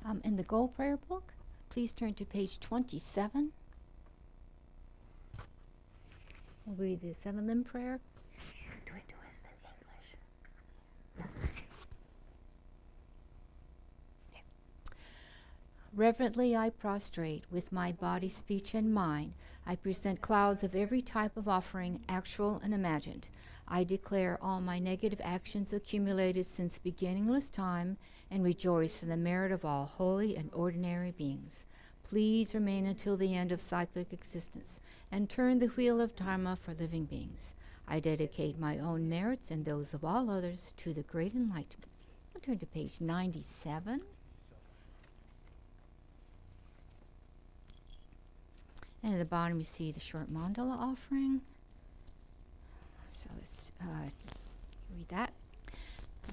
In the Gold Prayer Book, please turn to page 27. We'll read the Seven Limb Prayer. Do it in English. Okay. Reverently I prostrate with my body, speech, and mind. I present clouds of every type of offering, actual and imagined. I declare all my negative actions accumulated since beginningless time and rejoice in the merit of all holy and ordinary beings. Please remain until the end of cyclic existence and turn the wheel of dharma for living beings. I dedicate my own merits and those of all others to the great enlightenment. I'll turn to page 97. And at the bottom you see the short mandala offering. So let's read that.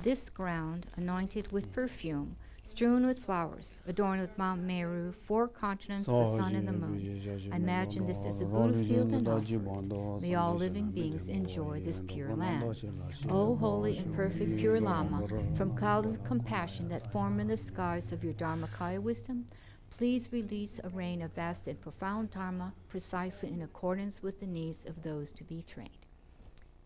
This ground, anointed with perfume, strewn with flowers, adorned with Mount Meru, 4 continents, the sun and the moon. I imagine this as a Buddha field and offered. May all living beings enjoy this pure land. O holy and perfect pure Lama, from clouds of compassion that form in the skies of your Dharmakaya wisdom, please release a rain of vast and profound Dharma precisely in accordance with the needs of those to be trained.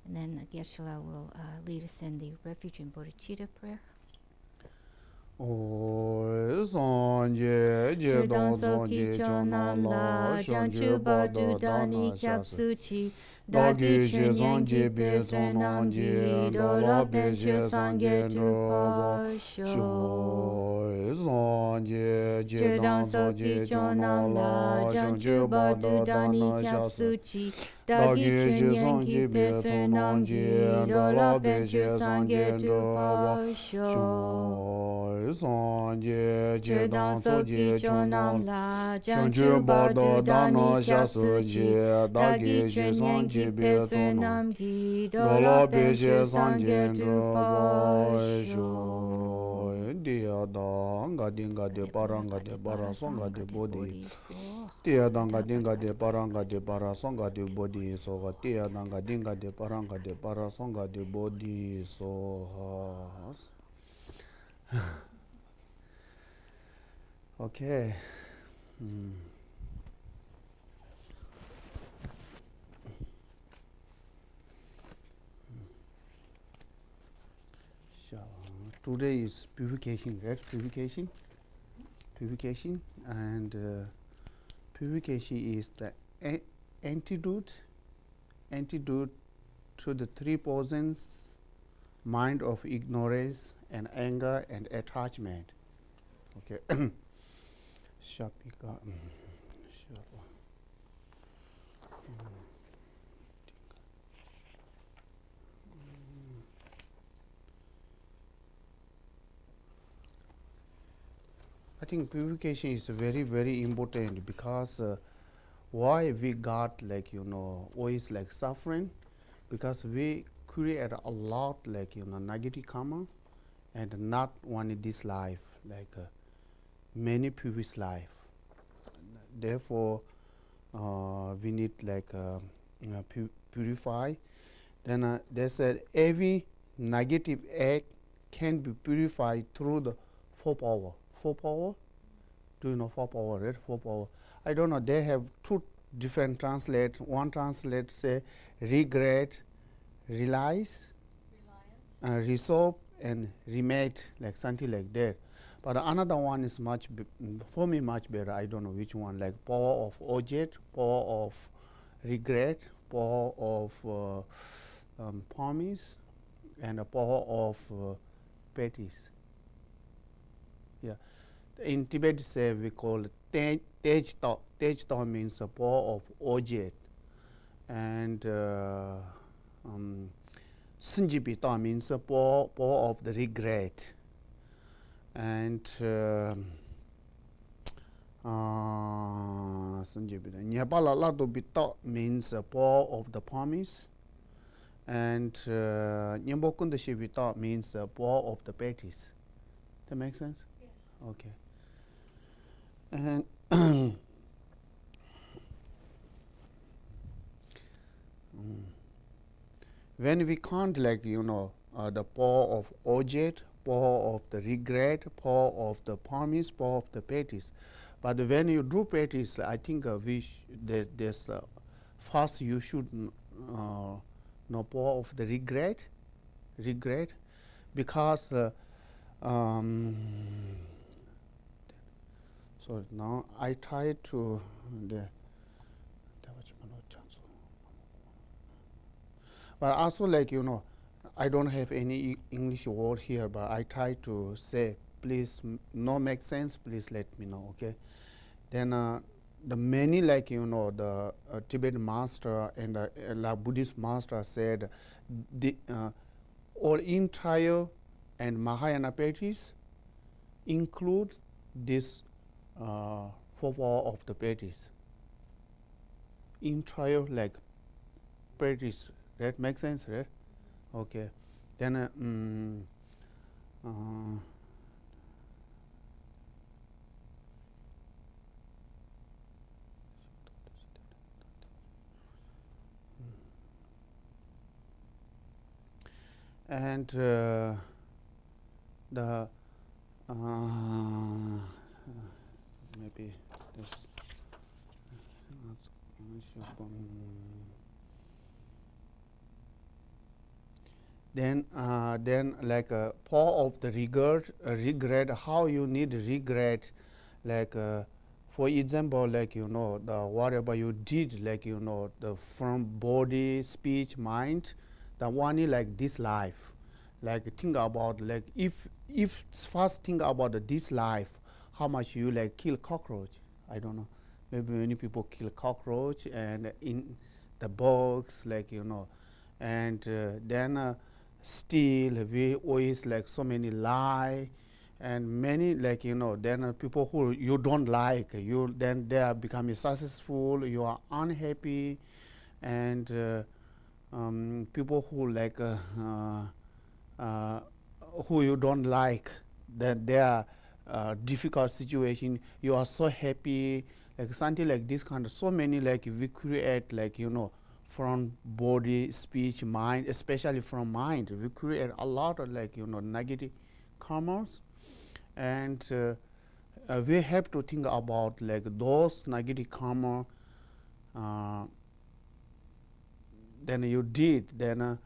And then Geshe will lead us in the Refuge and Bodhicitta prayer. Chedan Soki Chonam La Janchu Badu Dani Kyapsuchi Dagi Chunyan Gi Peser Nam Gi Dola Benche Sangye Drupa Sho Chedan Soki Chonam La Janchu Badu Dani Kyapsuchi Dagi Chunyan Gi Peser Nam Gi Dola Benche Sangye Drupa Sho Chedan Soki Chonam La Janchu Badu Dani Kyapsuchi Dagi Chunyan Gi Peser Nam Gi Dola Benche Sangye Drupa Sho Dia danga dinga de paranga de bara songa de body. Dia danga dinga de paranga de bara songa de body so dia danga dinga de paranga de bara songa de body so okay. Today is purification, right? Purification, and purification is the antidote to the 3 poisons: mind of ignorance and anger and attachment. Okay. Shapika. I think purification is very, very important because why we got always suffering, because we create a lot negative karma and not one in this life, many previous life. Therefore, we need purify. Then they said every negative act can be purified through the 4 power. 4 power? Do you know 4 power, right? 4 power. I don't know, they have 2 different translate. One translate say regret, realize, resolve, and remit, something like that. But another one is for me much better. I don't know which one, power of object, power of regret, power of promise, and a power of petties. Yeah. In Tibet, say we call it Tej Tao. Tej Tao means a power of object, and Sinjipi Tao means a power of the regret, and Sinjipi Nyapala Lado Tao means a power of the promise, and Nyambokunda Shibi Tao means a power of the petties. That makes sense? Yes. Okay. And when we can't the power of object, power of the regret, power of the promise, power of the practice. But when you do practice, I think there's first you should know power of the regret, because so now I try to but also I don't have any English word here, but I try to say, please no make sense, please let me know, okay? Then the many the Tibetan master and Buddhist master said the all entire and Mahayana practice include this four power of the practice. Entire practice, that makes sense, right? Okay. Then and the maybe this then power of the regret, how you need regret, for example, the whatever you did, the from body, speech, mind, the one is this life, think about if first think about this life, how much you kill cockroach. I don't know, maybe many people kill cockroach and in the bugs, and then still we always so many lie, and many then people who you don't like, you then they are becoming successful, you are unhappy, and people who who you don't like, that they are difficult situation, you are so happy, something like this kind of, so many we create from body, speech, mind, especially from mind, we create a lot of negative karmas, and we have to think about those negative karma then you did, then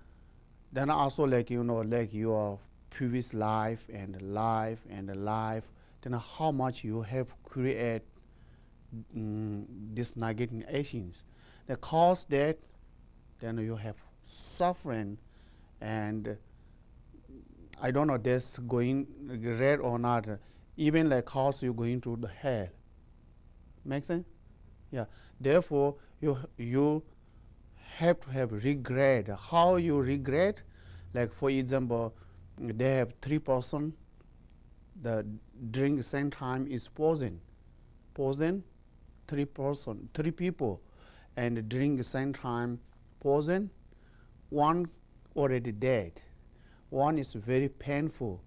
also your previous life and life and life, then how much you have create these negative actions that cause that, then you have suffering, and I don't know this going red or not, even cause you going to the hell. Make sense? Yeah. Therefore, you have to have regret. How you regret? For example, they have 3 person. The drink same time is poison. 3 people, and drink same time poison. One already dead. One is very painful.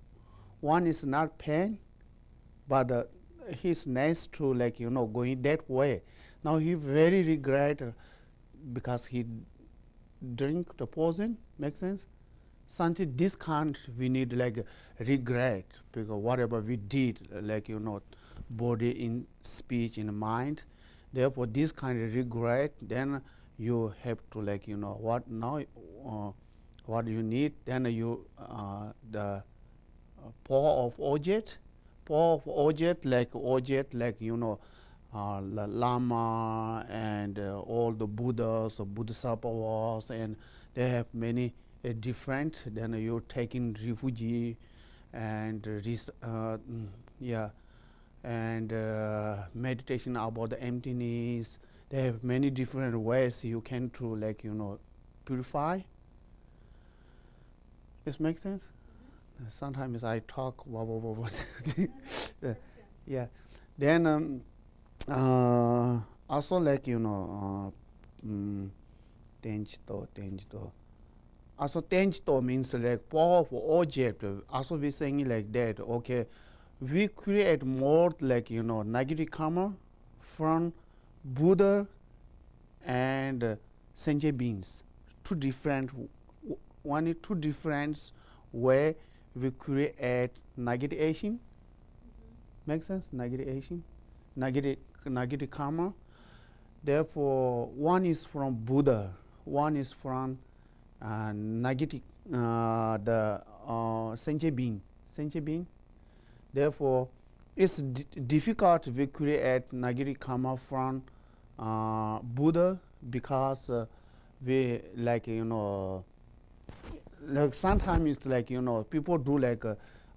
One is not pain, but he's nice to going that way. Now he very regret because he drink the poison. Make sense? Something this kind we need regret, because whatever we did, body, in speech, in mind. Therefore, this kind of regret, then you have to what now, what you need. Then you the power of object, Lama and all the Buddhas or Bodhisattvas, and they have many different. Then you taking refuge and and meditation about the emptiness. They have many different ways you can to purify. This makes sense? Sometimes I talk blah, blah, blah, blah. Yeah. Then also tenjito. Also tenjito means powerful object. Also we saying it like that. Okay, we create more negative karma from Buddha and sentient beings. Two different way we create negative action. Make sense? Negative action, negative karma. Therefore, one is from Buddha, one is from negative the sentient being. Therefore, it's difficult to create negative karma from Buddha because we like like sometimes it's like people do like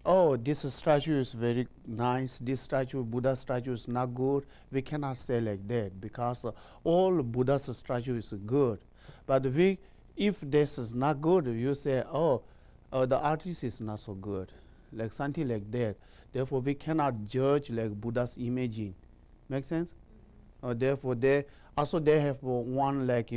oh, this statue is very nice, this statue, Buddha statue is not good. We cannot say like that because all Buddha's statue is good. But if this is not good, you say, oh, the artist is not so good, like something like that. Therefore, we cannot judge like Buddha's imaging. Make sense? Therefore, they have one like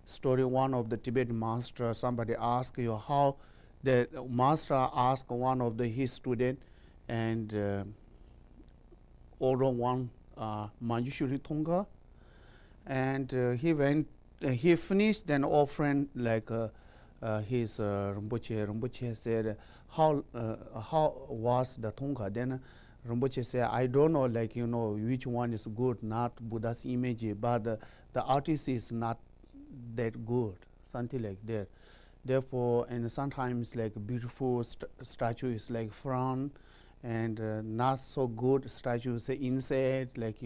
story. One of the Tibetan master, somebody asked you how the master asked one of his student, and order one Manjushri Tonga, and he finished then offering like his Rinpoche. Rinpoche said, how was the Tonga? Then Rinpoche said, I don't know, like which one is good, not Buddha's image, but the artist is not that good, something like that. Therefore, and sometimes like beautiful statue is like front, and not so good statue say inside, like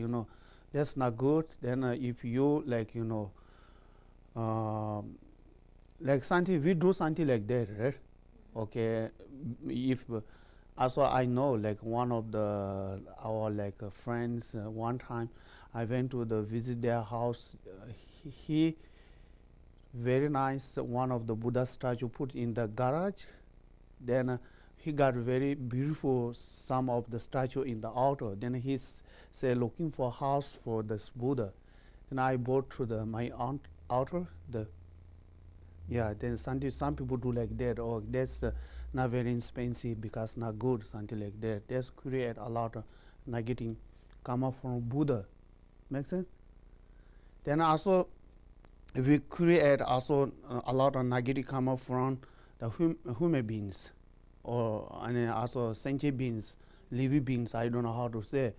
that's not good. Then if you like like something, we do something like that, right? Okay, if also I know like one of our like friends, one time I went to visit their house. He very nice, one of the Buddha statue put in the garage. Then he got very beautiful some of the statue in the altar. Then he said looking for house for this Buddha. Then I bought to my aunt altar. Then some people do like that. Oh, that's not very expensive because not good, something like that. That's create a lot of negative karma from Buddha. Make sense? Then also we create also a lot of negative karma from the human beings, and also sentient beings, living beings. I don't know how to say.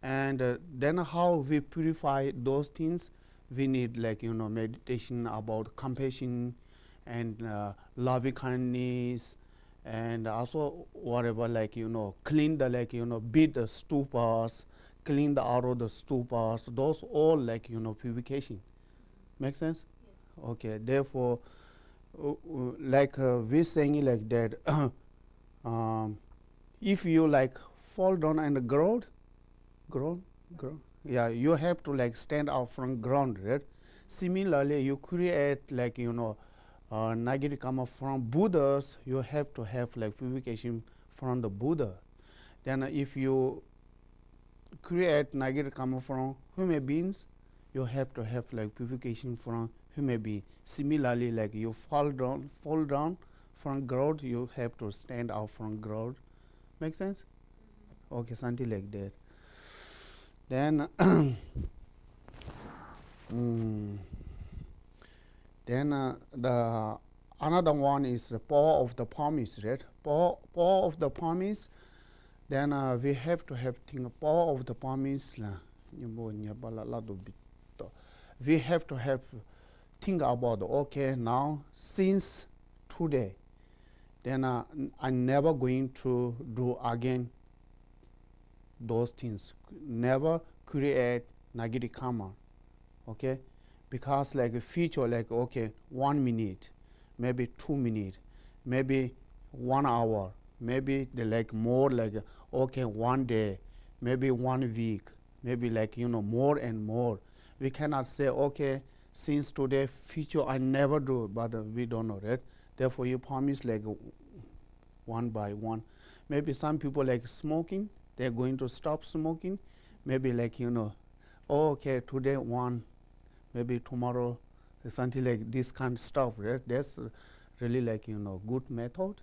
And then how we purify those things? We need like meditation about compassion and loving kindness, and also whatever like clean the like beat the stupas, clean the out of the stupas. Those all like purification. Make sense? Yes. Okay. Therefore, like we saying it like that. If you like fall down and ground, yeah, you have to like stand out from ground, right? Similarly, you create like negative karma from Buddhas. You have to have like purification from the Buddha. Then if you create negative karma from human beings, you have to have like purification from human being. Similarly, like you fall down from ground, you have to stand out from ground. Make sense? Okay, something like that. Then then the another one is the power of the promise, right? Power of the promise. Then we have to have power of the promise. We have to have think about, okay, now since today, then I'm never going to do again those things. Never create negative karma. Okay, because like a future, like okay, 1 minute, maybe 2 minutes, maybe 1 hour, maybe like more like okay, 1 day, maybe 1 week, maybe like more and more. We cannot say okay, since today future I never do, but we don't know, right? Therefore you promise like one by one. Maybe some people like smoking, they're going to stop smoking. Maybe like oh, okay, today one, maybe tomorrow something like this can't stop, right? That's really like good method.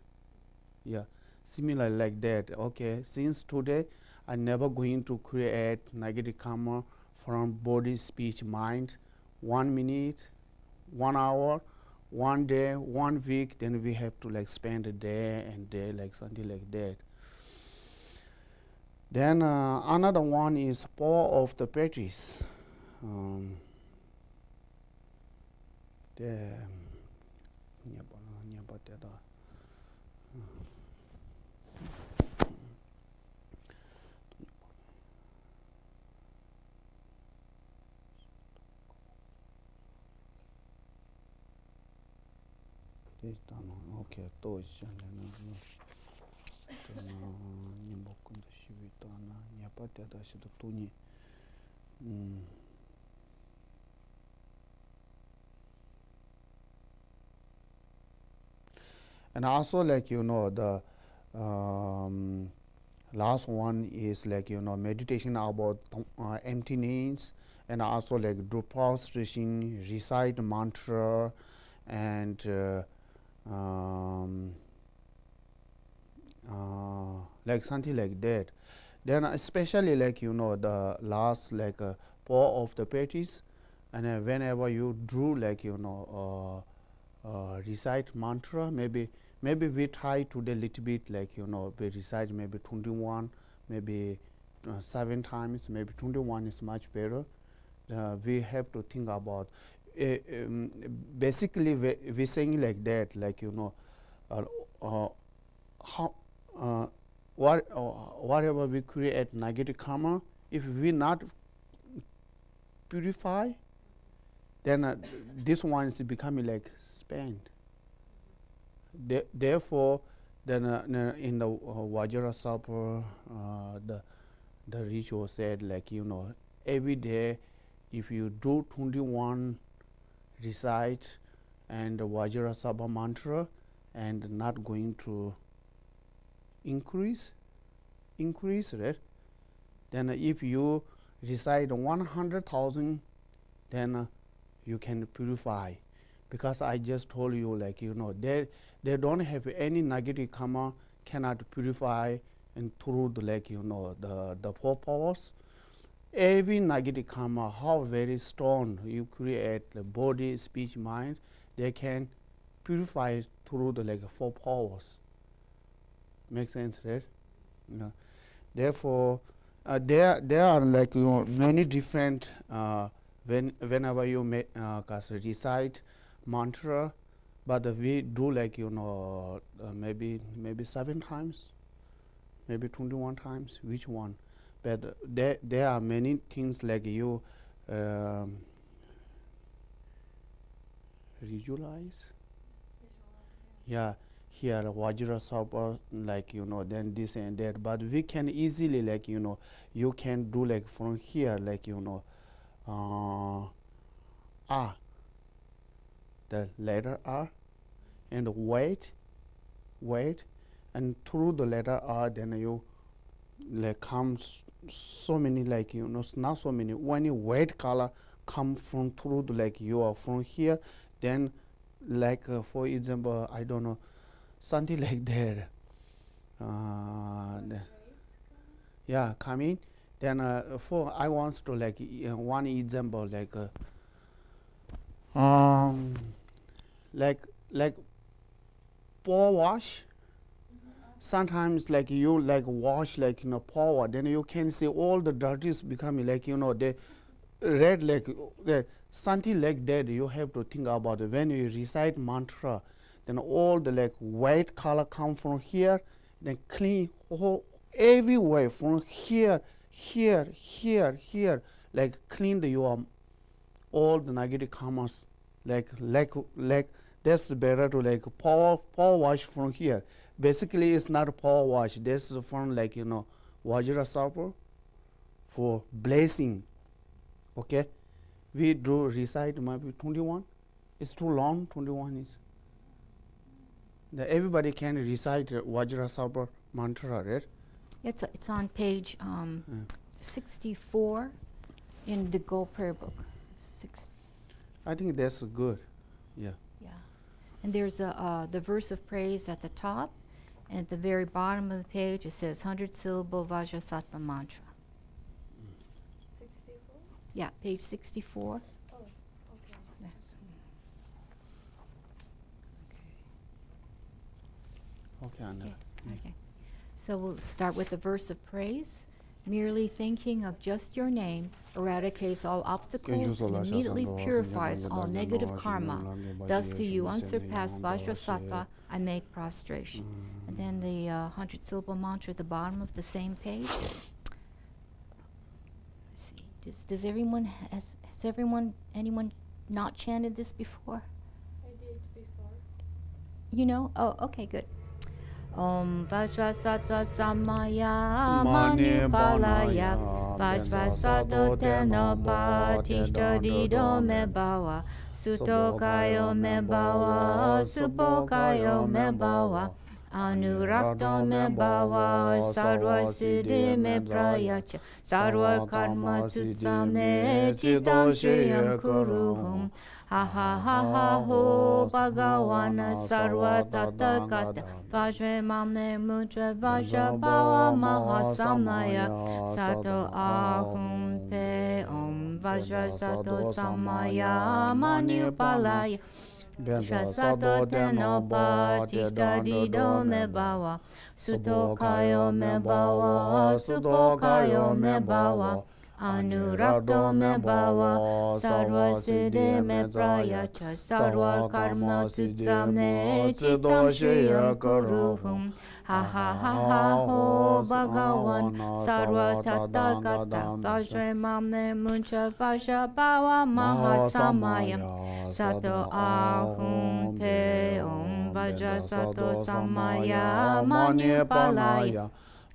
Yeah, similar like that. Okay, since today I'm never going to create negative karma from body, speech, mind. 1 minute, 1 hour, one day, 1 week, then we have to like spend a day and day, like something like that. Then another one is power of the practice. The okay, 또 시작하는 님복군도 시비도 하나 냐빠때 다시도 돈이 and also like the last one is like meditation about emptiness, and also like do pause stretching, recite mantra, and like something like that. Then especially like the last like pour of the practice, and whenever you do like recite mantra, maybe we try to a little bit like we recite maybe 21, maybe 7 times, maybe 21 is much better. We have to think about basically we saying like that, like how whatever we create negative karma, if we not purify, then this one is becoming like spent. Therefore, then in the Vajrasapa, the ritual said like every day, if you do 21 recite and the Vajrasapa mantra, and not going to increase, right? Then if you recite 100,000, then you can purify, because I just told you like they don't have any negative karma, cannot purify, and through the like the 4 powers. Every negative karma, how very strong you create the body, speech, mind, they can purify through the like 4 powers. Make sense, right? Therefore, there are like many different whenever you recite mantra, but we do like maybe 7 times, maybe 21 times, which one? But there are many things like you visualize. Yeah, here Vajrasapa, like then this and that, but we can easily like you can do like from here like R, the letter R, and wait, and through the letter R, then you like comes so many like not so many, when you white color come from through the like you are from here, then like for example, I don't know, something like that. Yeah, coming. Then for I want to like one example like paw wash. Sometimes like you like wash like paw, then you can see all the dirt is becoming like the red like something like that. You have to think about it. When you recite mantra, then all the like white color come from here, then clean all everywhere from here, like clean your all the negative karmas, like that's better to like power wash from here. Basically, it's not a power wash. This is from like Vajrasapa for blessing. Okay, we do recite maybe 21. It's too long. 21 is. Everybody can recite Vajrasapa mantra, right? It's on page 64 in the Go Prayer Book. I think that's good. Yeah. Yeah, and there's the verse of praise at the top, and at the very bottom of the page it says 100 syllable Vajrasattva mantra. 64? Yeah, page 64. Oh, okay. Yes. Okay, Anna. Okay. So we'll start with the verse of praise. Merely thinking of just your name eradicates all obstacles and immediately purifies all negative karma. Thus to you, unsurpassed Vajrasattva, I make prostration. And then the 100-syllable mantra at the bottom of the same page. Let's see. Does anyone not chanted this before? I did before. You know? Oh, okay, good. Om Vajrasattva Samaya Manipalaya Vajrasattva Tenapa Tishtadido Me Bhava Sutokayo Me Bhava Supokayo Me Bhava Anurakto Me Bhava Sarva Siddhi Me Prayacha Sarva Karma Tutsame Chitam Shriyam Kuruhum Ha ha ha ha ho Bhagavana Sarva Tathagata Vajre Mame Mudra Vajra Bhava Mahasamaya Sato Ahum Pe Om Vajra Sato Samaya Manipalaya Vajra Sato Tenopa Tishtadido Me Bhava Sutokayo Me Bhava Supokayo Me Bhava Anurakto Me Bhava Sarva Siddhi Me Prayacha Sarva Karma Tutsame Chitam Shriya Kuruhum Ha ha ha ha ho Bhagavan Sarva Tathagata Vajre Mame Muncha Vajra Bhava Mahasamaya Sato Ahum Pe Om Vajra Sato Samaya Manipalaya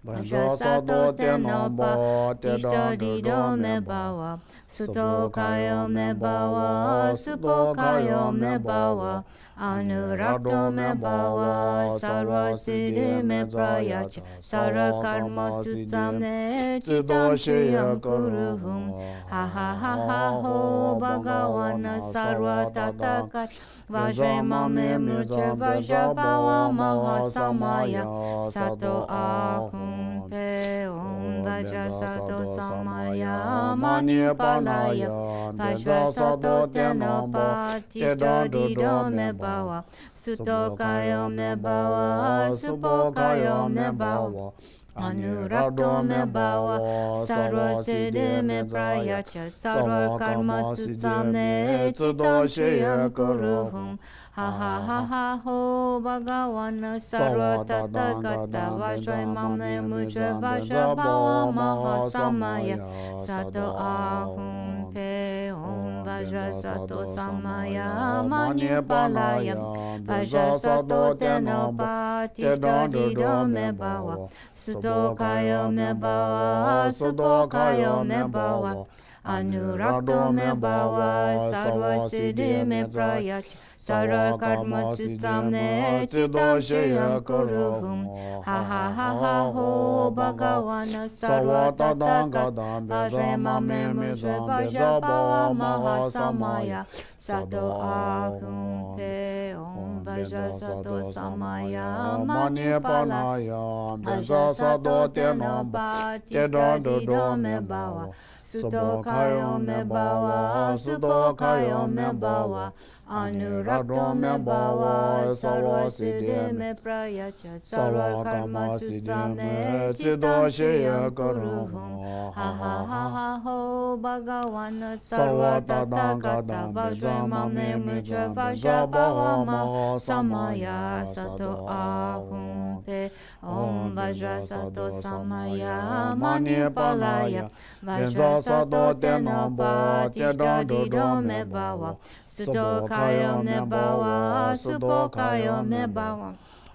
Vajra Sato Tenopa Tishtadido Me Bhava Sutokayo Me Bhava Supokayo Me Bhava Anurakto Me Bhava Sarva Siddhi Me Prayacha Sarva Karma Tutsame Chitam Shriyam Kuruhum Ha ha ha ha ho Bhagavana Sarva Tathagata Vajre Mame Mudra Vajra Bhava Mahasamaya Sato Ahum Pe Om Vajra Sato Samaya Manipalaya Vajra Sato Tenopa Tishtadido Me Bhava Sutokayo Me Bhava Supokayo Me Bhava Anurakto Me Bhava Sarva Siddhi Me Prayacha Sarva Karma Tutsame Chitam Shriya Kuruhum Ha ha ha ha ho Bhagavana Sarva Tathagata Vajra Mame Mudra Vajra Bhava Mahasamaya Sato Ahum Pe Om Vajra Sato Samaya Manipalaya Vajra Sato Tenopa Tishtadido Me Bhava Sutokayo Me Bhava Supokayo Me Bhava Anurakto Me Bhava Sarva Siddhi Me Prayacha Sarva Karma Tutsame Chitam Shriya Kuruhum Ha ha ha ha ho Bhagavana Sarva Tathagata Vajre Mame Mudra Vajra Bhava Mahasamaya Sato Ahum Pe Om Vajra Sato Samaya Manipalaya Vajra Sato Tenopa Tishtadido Me Bhava Sutokayo Me Bhava Supokayo Me Bhava Anurakto Me Bhava Sarva Siddhi Me Prayacha Sarva Karma Tutsame Chitam Shriya Kuruhum Ha ha ha ha ho Bhagavana Sarva Tathagata Vajra Mame Mudra Vajra Bhava Mahasamaya Sato Ahum Pe Om Vajra Sato Samaya Manipalaya Vajra Sato Tenopa Tishtadido Me Bhava Sutokayo Me Bhava Supokayo Me Bhava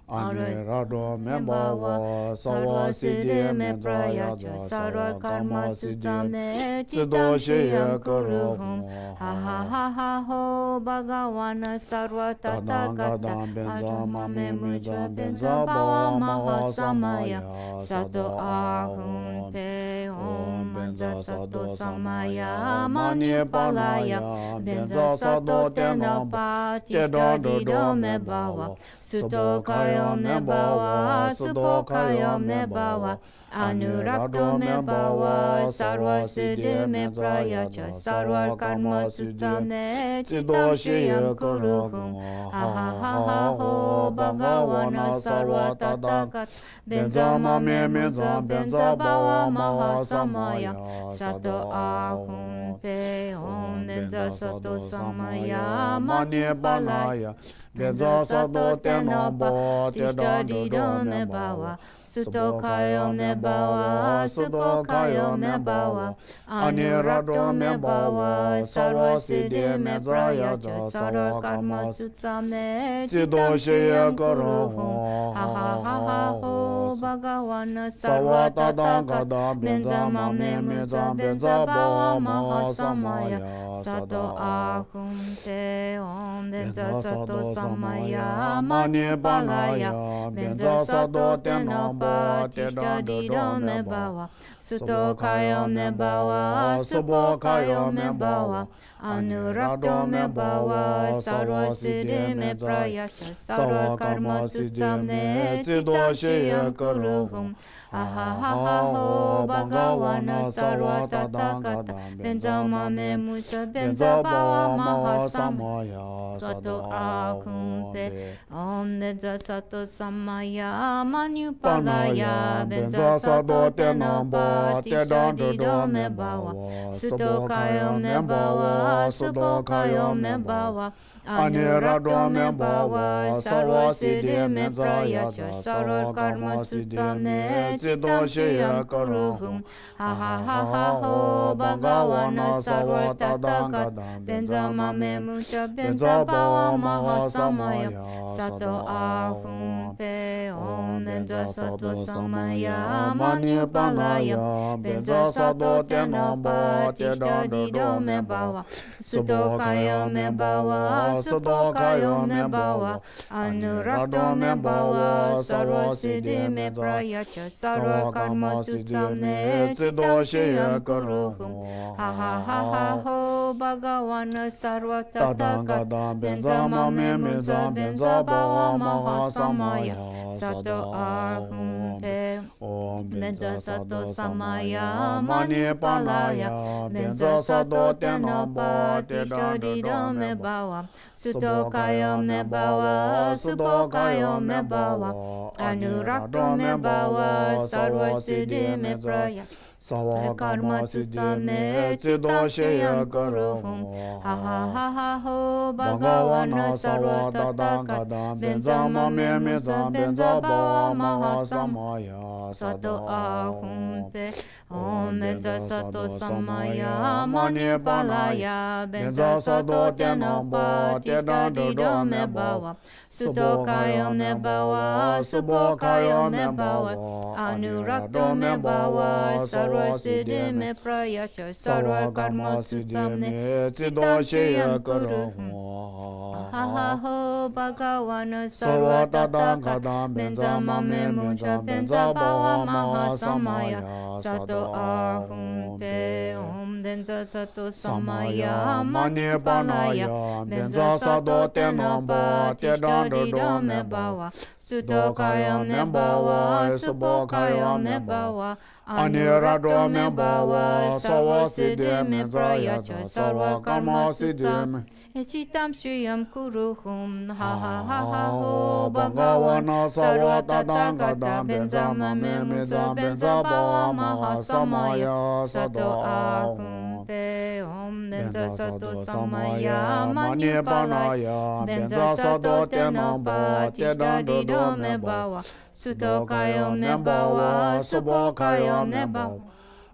Anurakto Me Bhava Sarva Siddhi Me Prayacha Sarva Karma Tutsame Chitam Shriya Kuruhum Ha ha ha ha ho Bhagavana Sarva Tathagata Vajra Mame Mudra Vajra Bhava Mahasamaya Sato Ahum Pe Om Vajra Sato Samaya Manipalaya Vajra Sato Tenopa Tishtadido Me Bhava Sutokayo Me Bhava Supokayo Me Bhava Anurakto me bhava sarva siddhi me prayacha sarva karma sutta me citam shriyam kuruhum ha ha ha ha ho bhagavana sarva tathagata benzama me menza benza bhava maha samaya sato ahum pe om benza sato samaya mani palaya benza sato tenamba tishtadido me bhava Sutokayo me bhava, supokayo me bhava, anurakto me bhava, sarva siddhi me prayacha, sarva karma sutta me citam shriyam kuruhum. Ha ha ha ha ho, bhagavana sarva tathagata, benzama me menza benza bhava maha samaya, sato ahum te om benza sato samaya, mani palaya, benza sato tenam Tishtadido me bhava, Sutokayo me bhava, Supokayo me bhava, Anurakto me bhava, Sarva siddhi me prayacha, Sarva karma sutta me citam shriyam kuruhum. Ha ha ha ha ho, bhagavana sarva tathagata, benzama me mucha benza bhava maha samaya, sato ahum pe, om benza sato samaya, manupalaya, benza sato tenamba, tishtadido me bhava, sutokayo me bhava, supokayo me bhava, anurakto me bhava, sarva siddhi me prayacha, sarva karma sutta me citam shriyam kuruhum. Ha ha ha ha ho, bhagavana sarva tathagata, benzama me mucha benza bhava maha samaya, sato ahum pe om benza sato samaya, manupalaya, benza sato tenamba, tishtadido me bhava, sutokayo me bhava, supokayo me bhava, anurakto me bhava, sarva siddhi me prayacha, sarva karma sutta me citam shriyam kuruhum. Ha ha ha ha ho, bhagavana sarva tathagata, benzama me menza benza bhava maha samaya, sato ahum pe benza sato samaya, manipalaya, benza sato tenamba, tishtadido me bhava, sutokayo me bhava, supokayo me bhava, anurakto me bhava, sarva siddhi me praya, karma sutta me citam shriyam kuruhum. Ha ha ha ha ho, bhagavana sarva tathagata, benzama me menza benza bhava maha samaya, sato ahum pe om benza sato samaya, manipalaya, benza sato tenamba, tishtadido me bhava, sutokayo me bhava, supokayo me bhava, anurakto me bhava, sarva siddhi me prayacha, sarva karma sutta me citam shriyam kuruhum. Ha ha ho, bhagavana sarva tathagata, benzama me mucha benza bhava maha samaya, sato ahum pe om benza sato samaya, manipalaya, benza sato tenamba, tishtadido me bhava, sutokayo me bhava, supokayo me bhava, anurakto me bhava, sarva siddhi me prayacha, sarva karma sutta me citam shriyam kuruhum. Ha ha ha ha ho, bhagavana sarva tathagata, benzama me menza benza bhava maha samaya, sato ahum pe om benza sato samaya, manipalaya, benza sato tenamba, tishtadido me bhava, sutokayo me bhava, supokayo me bhava,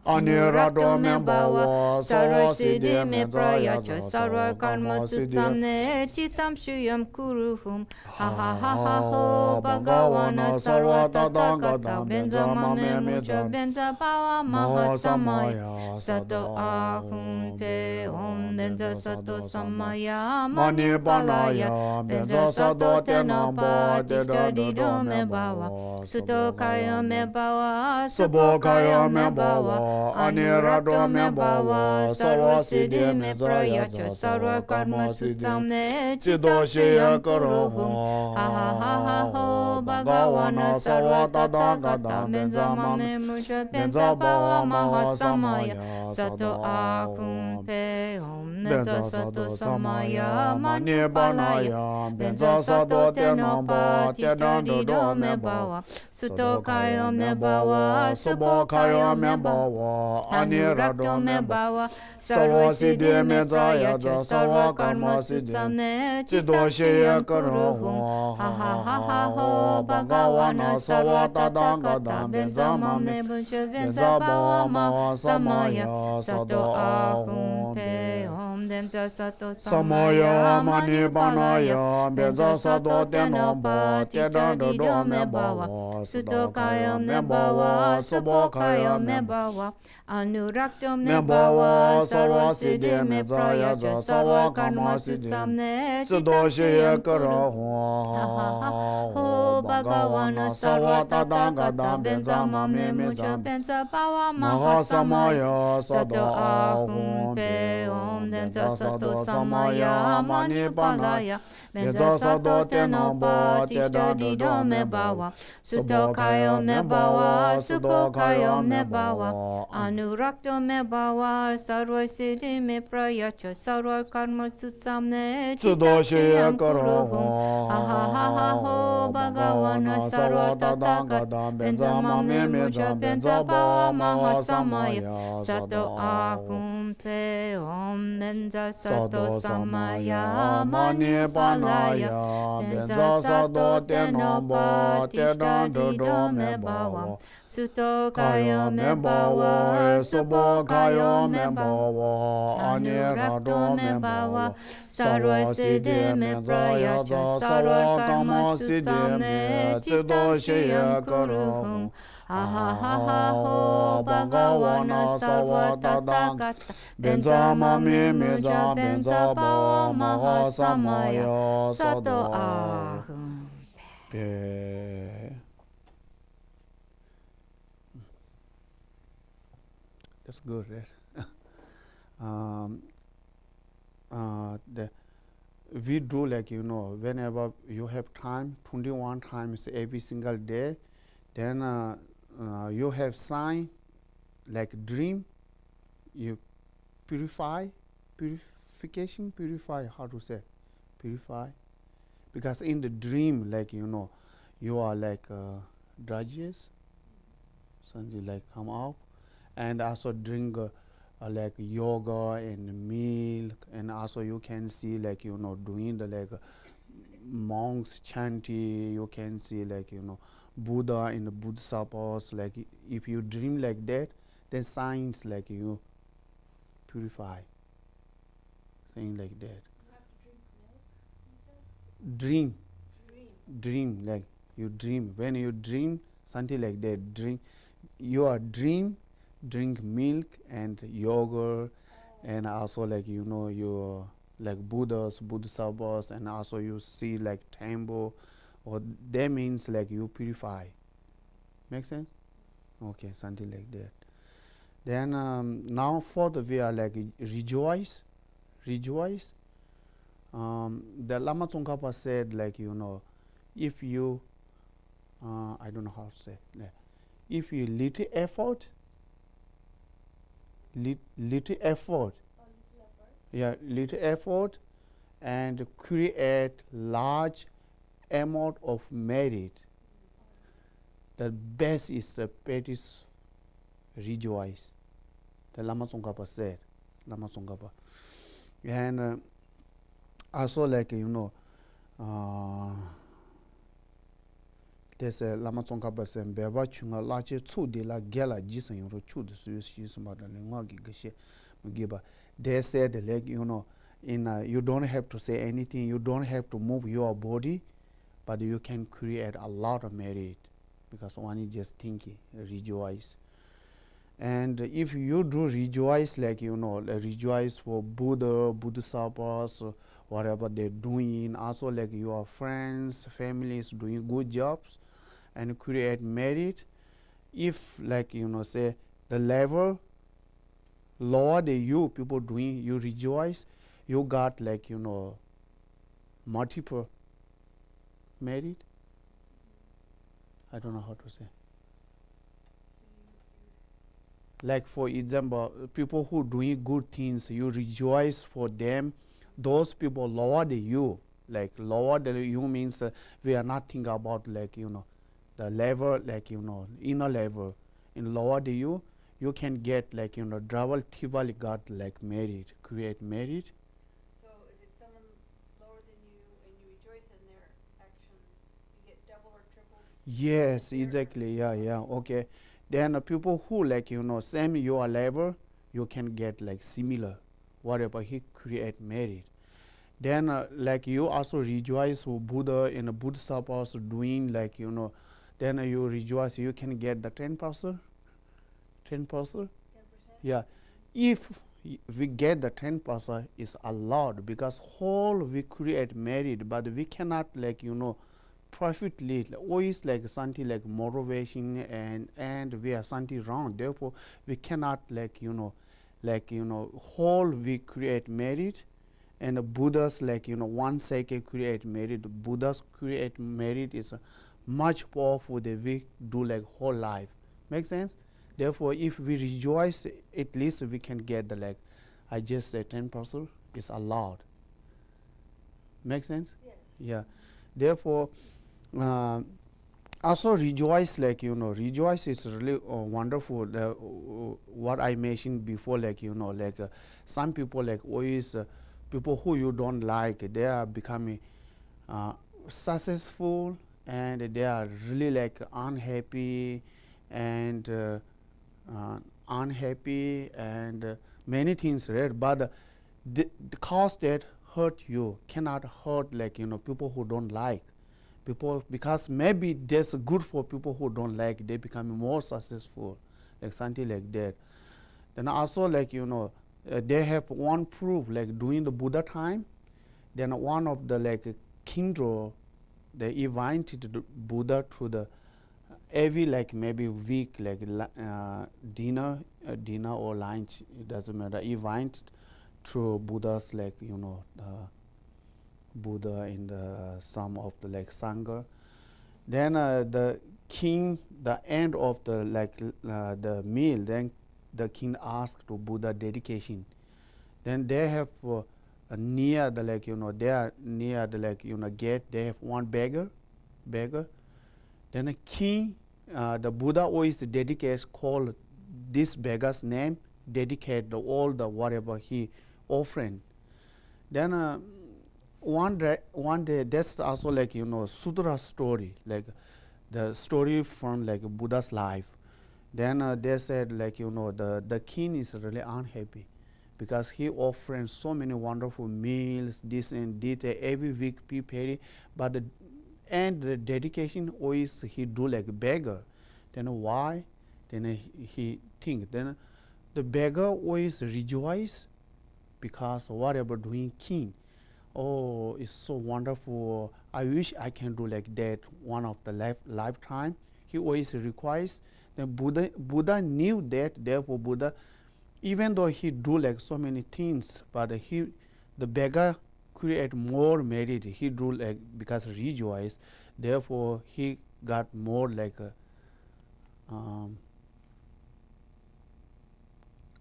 anurakto me bhava, sarva siddhi me prayacha, sarva karma sutta me citam shriyam kuruhum. Ha ha ha ha ho, bhagavana sarva tathagata, benzama me mucha benza bhava maha samaya, sato ahum pe om benza sato samaya, manipalaya, benza sato tenamba, tishtadido me bhava, sutokayo me bhava, supokayo me bhava, Anirado me bhava, Sarva siddhi me prayacha, Sarva karma sutsame, Chido shaya karo Ha ha ha ha ho, Bhagavana sarva tathagata, Benza mame musha benza bhava maha samaya, Sato akum pe om, Benza sato samaya, mani palaya, Benza sato tenopa, tishtadido me bhava, Suto kaya me bhava, Subo kaya me bhava, Anirado me bhava, Sarva siddhi me prayacha, Sarva karma sutsame, Chido shaya karo ha ha ha ha ho, Bhagavana sarva tathagata, Benza mame musha benza bhava maha samaya, Sato ahum pe om, Benza sato samaya, mani palaya, Benza sato tenopa, tishtadido me bhava, Suto kaya me bhava, Subo kaya me bhava, Anurakto me bhava, Sarva siddhi me prayacha, Sarva karma sutsame, Chido shaya karo ha ha ha ho, Bhagavana sarva tathagata, Benza mame musha benza bhava maha samaya, Sato ahum pe om, Benza sato samaya, mani palaya, Benza sato tenopa, tishtadido me bhava, Suto kaya me bhava, Subo kaya me bhava, Anurakto me bhava, Sarva siddhi me prayacha, Sarva karma sutsame, Chido shaya Chitashayam karo kuruhum, ha ha ha ha ho, Bhagavana sarva tathagata, Benza mame musha benza bhava maha samaya, Sato ahum pe om, Benza sato samaya, mani palaya, Benza sato tenopa, tishtadido me bhava, Suto kaya me bhava, Subo kaya me bhava, Anirado me bhava, Sarva siddhi me prayacha, Sarva karma sutsame, Chido shayam kuruhum, ha ha ha ha ho, Bhagavana sarva tathagata, Benza mame musha benza bhava maha samaya, Sato ahum. That's good, right? We do like, whenever you have time, 21 times every single day, then you have sign, like dream, you purify, how to say, purify. Because in the dream, like, you are like drudges, something like come out, and also drink like yoga and milk, and also you can see like, doing the like monks chanting, you can see like, Buddha in the Buddha pose, like if you dream like that, then signs like you purify, saying like that. You have to drink milk, you said? Dream, like you dream. When you dream, something like that, drink, you are dream, drink milk and yogurt, and also like, you like Buddha's Bodhisattvas, and also you see like temple, or that means like you purify. Make sense? Okay, something like that. Then now further we are like rejoice. The Lama Tsongkhapa said like, if you I don't know how to say it, if you little effort, little effort, yeah, little effort, and create large amount of merit, the best is the pettiest rejoice. The Lama Tsongkhapa said, Lama Tsongkhapa. And also like, there's a Lama Tsongkhapa said, Beba chunga lache tsu de la gela jisan yoro chu de suyo shi sumba da lingwa gi Geshe Mugiba. They said like, you don't have to say anything, you don't have to move your body, but you can create a lot of merit, because one is just thinking, rejoice. And if you do rejoice, like, rejoice for Buddha, Bodhisattvas, whatever they're doing, also like your friends, families doing good jobs, and create merit. If like, say the level lower than you, people doing, you rejoice, you got like, multiple merit. I don't know how to say. Like for example, people who doing good things, you rejoice for them. Those people lower than you, like lower than you means we are not thinking about like the level, like inner level. In lower than you can get like double triple got like merit, create merit. So if it's someone lower than you and you rejoice in their actions, you get double or triple? Yes, exactly. Yeah. Okay. Then people who like same your level, you can get like similar, whatever he create merit. Then like you also rejoice who Buddha in a Buddha also doing like then you rejoice, you can get the 10%. 10%. 10%? Yeah. If we get the 10% is allowed, because whole we create merit, but we cannot like profit always like something like motivation and we are something wrong. Therefore, we cannot like whole we create merit, and the Buddhas like 1 second create merit. Buddhas create merit is much powerful than we do like whole life. Make sense? Therefore, if we rejoice, at least we can get the like I just said 10% is allowed. Make sense? Yes. Yeah. Therefore, also rejoice like rejoice is really wonderful. What I mentioned before, like some people like always people who you don't like, they are becoming successful, and they are really like unhappy and many things, right? But the cause that hurt you cannot hurt like people who don't like. People, because maybe that's good for people who don't like, they become more successful, like something like that. Then also like they have one proof like during the Buddha time. Then one of the like kindred, they invited the Buddha to the every like maybe week like dinner or lunch, it doesn't matter, invite to Buddha's like the Buddha in the some of the like Sangha. Then the king, the end of the like the meal, then the king asked to Buddha dedication. Then they have near the like they are near the like gate, they have one beggar. Then the king, the Buddha always dedicates, call this beggar's name, dedicate all the whatever he offering. Then one day that's also like Sutra story, like the story from like Buddha's life. Then they said like the king is really unhappy because he offering so many wonderful meals, this and that every week preparing, but the dedication always he do like beggar. Then why? Then he think. Then the beggar always rejoice because whatever doing king. Oh, it's so wonderful. I wish I can do like that one of the lifetime. He always requires. Then Buddha knew that. Therefore, Buddha, even though he do like so many things, but the beggar create more merit. He do like because rejoice. Therefore, he got more like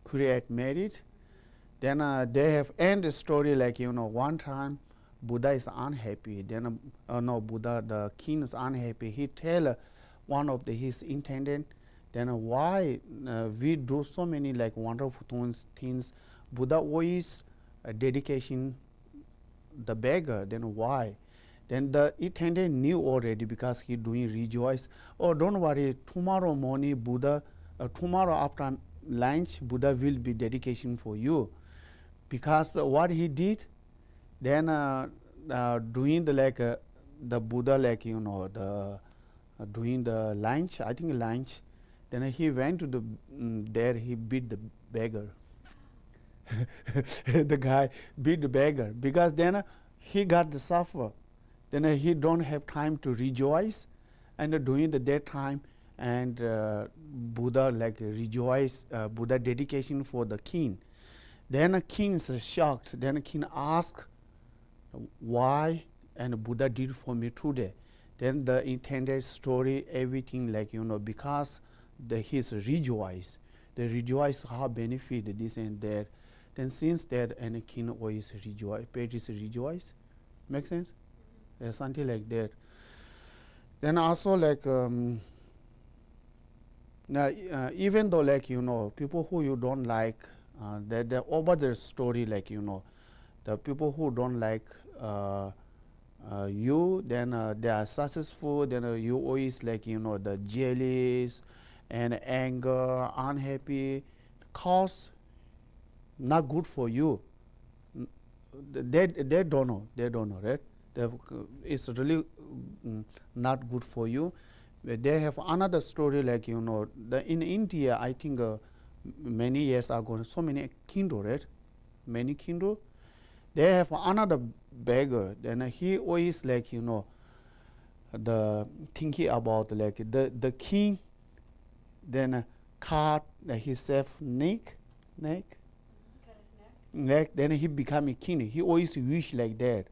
create merit. Then they have end the story like one time Buddha is unhappy. Then no, Buddha, the king is unhappy. He tell one of his intendant, then why we do so many like wonderful things. Buddha always dedication the beggar. Then why? Then the attendant knew already because he doing rejoice. Oh, don't worry. Tomorrow morning, Buddha. Tomorrow after lunch, Buddha will be dedication for you. Because what he did, then doing the like the Buddha like the doing the lunch, I think lunch. Then he went to the there, he beat the beggar. The guy beat the beggar because then he got the suffer. Then he don't have time to rejoice, and during the daytime, and Buddha like rejoice, Buddha dedication for the king. Then a king is shocked. Then a king asked why, and Buddha did for me today. Then the intended story, everything like because his rejoice, the rejoice how benefit this and that. Then since that, and the king always rejoice, parents rejoice. Make sense? Something like that. Then also like now, even though like people who you don't like, the opposite story like the people who don't like you, then they are successful. Then you always like the jealous and anger, unhappy, cause not good for you. They don't know. They don't know, right? It's really not good for you. They have another story like in India. I think many years ago, so many Kindle, right? Many Kindle. They have another beggar. Then he always like the thinking about like the king. Then cut himself neck. Cut his neck. Then he become a king. He always wish like that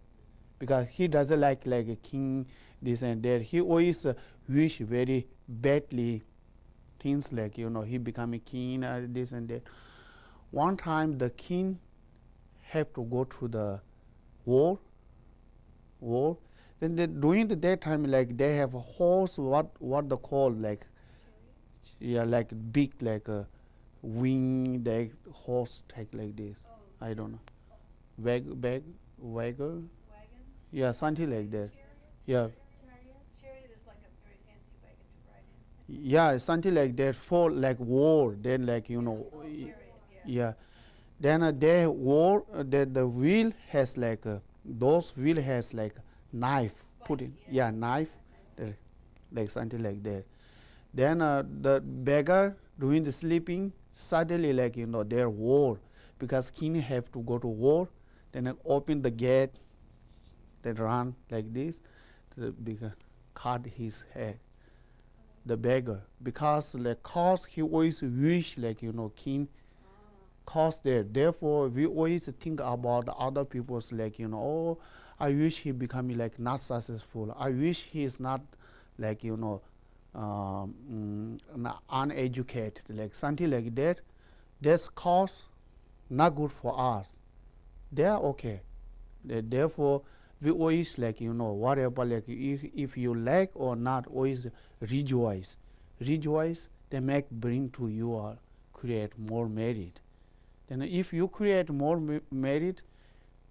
because he doesn't like a king this and that. He always wish very badly things like he become a king this and that. One time the king have to go to the war. Then during that time like they have a horse. What they call like like big like a wing like horse type like this. Oh. I don't know. Wagon. Wagon? Yeah, something like that. Chariot? Yeah. Chariot is like a very fancy wagon to ride in. Yeah, something like that for like war. Then like Chariot, yeah. Then they war. The wheel has like those wheel has like knife put in. Yeah, knife. Like something like that. Then the beggar doing the sleeping suddenly like their war because king have to go to war. Then open the gate. Then run like this. The beggar cut his head. The beggar because like cause he always wish like king cause there. Therefore we always think about the other people's like oh, I wish he become like not successful. I wish he is not like uneducated like something like that. That's cause not good for us. They are okay. Therefore we always like whatever like if you like or not always rejoice. They make bring to you or create more merit. Then if you create more merit,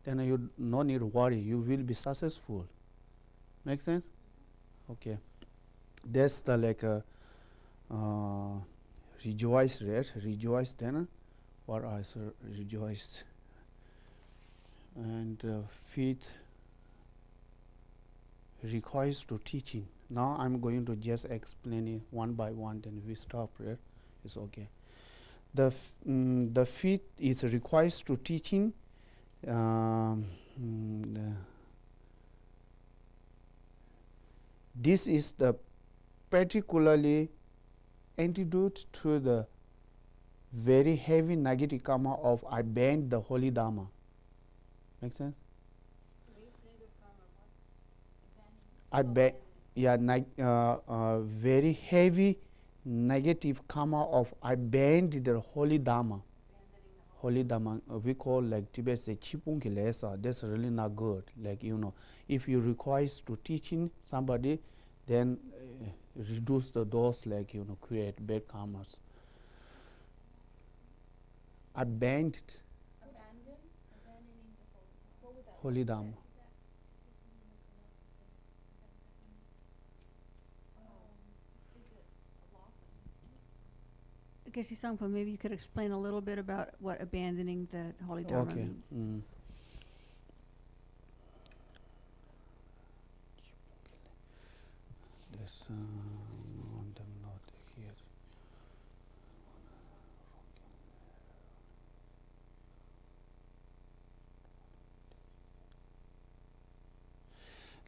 then you no need to worry, you will be successful. Make sense? Okay. That's the like rejoice, right? Rejoice. Then what else? Rejoice and feet requires to teaching. Now I'm going to just explain it one by one. Then we stop here. It's okay. The feet is requires to teaching. This is the particularly antidote to the very heavy negative karma of I banned the holy dharma. Make sense? I ban, yeah, very heavy negative karma of I banned the holy dharma. Holy dharma, we call like Tibet say chipung kilesa. That's really not good. Like if you requires to teaching somebody, then reduce the dose like create bad karmas. I banned Abandoning the whole. What would that holy mean? dharma. Geshe Sangpo, maybe you could explain a little bit about what abandoning the holy dharma Okay. means. This on them not here.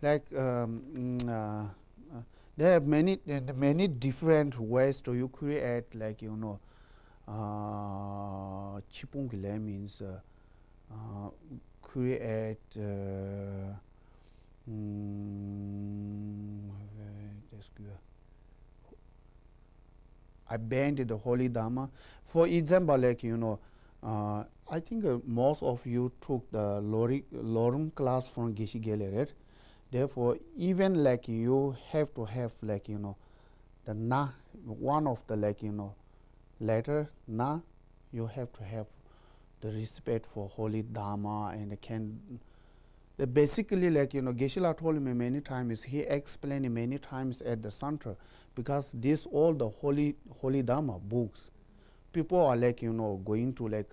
Like There are many different ways to you create, like chipungile means create I banned the holy dharma. For example, like I think most of you took the Lorum class from Geshe Gele, right? Therefore, even like you have to have like the na, one of the like letter na, you have to have the respect for holy dharma and can basically like Geshe-la told me many times, he explained many times at the center, because this all the holy dharma books, people are like going to like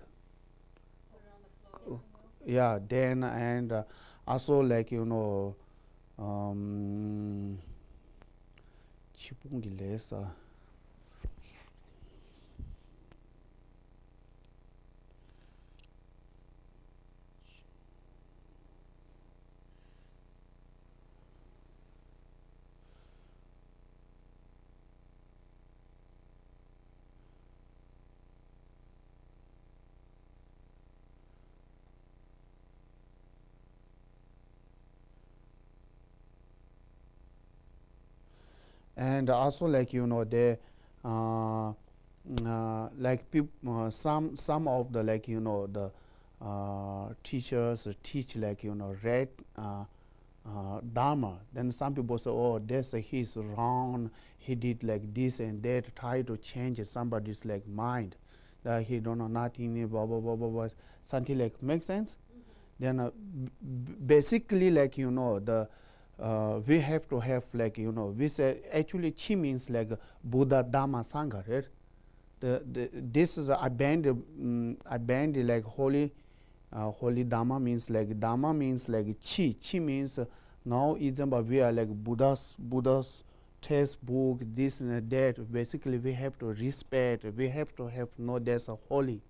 Put it on the floor. yeah, then and also like Chipungilesa. And also like they like some of the like the teachers teach like red dharma. Then some people say, oh, this he's wrong, he did like this and that, try to change somebody's like mind, that he don't know nothing, blah blah blah blah blah, something like make sense. Then basically like the we have to have like we say actually chi means like Buddha Dhamma Sangha, right? This is I banned like holy Dhamma means like chi. Chi means now example we are like Buddha's textbook, this and that. Basically we have to respect, we have to have know there's a holy.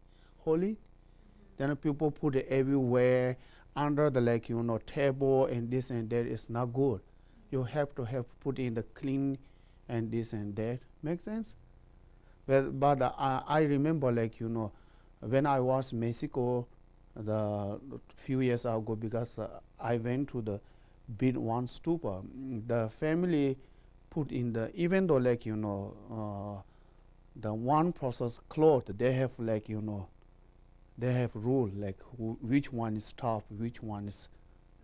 Then people put it everywhere under the like table and this and that is not good. You have to have put in the clean and this and that. Make sense? But I remember like when I was Mexico the few years ago, because I went to the bid one stupa. The family put in the, even though like the one process cloth, they have like they have rule like which one is top, which one is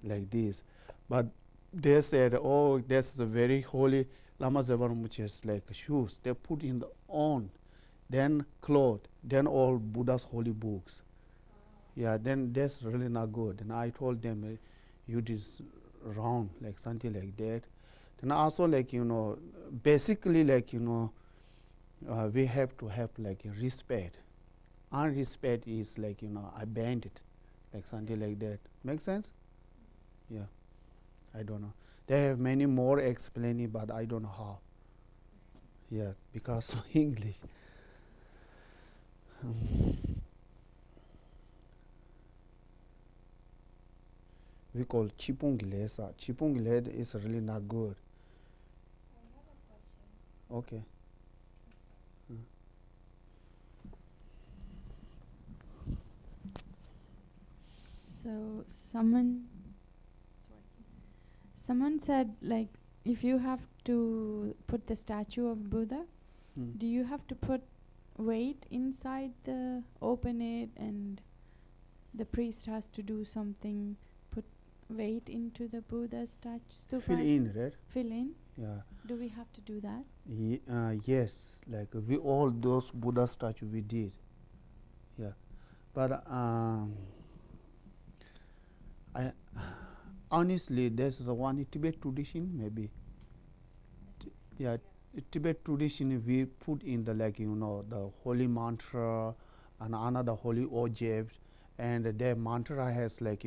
like this. But they said, oh, that's the very holy Lama Zevaram, which is like shoes. They put in the on, then cloth, then all Buddha's holy books. Yeah, then that's really not good. And I told them, you did wrong, like something like that. Then also like basically like we have to have like respect. Unrespect is like I banned it, like something like that. Make sense? Yeah, I don't know. They have many more explaining, but I don't know how. Yeah, because of English. We call chipungilesa. Chipungile is really not good. I have a question. Okay. So someone said like if you have to put the statue of Buddha, do you have to put weight inside the open it, and the priest has to do something, put weight into the Buddha statue? Fill in, right? Fill in. Yeah. Do we have to do that? Yes, like we all those Buddha statue we did. Yeah, but I honestly there's one Tibet tradition maybe. Yeah, Tibet tradition we put in the like the holy mantra and another holy object, and their mantra has like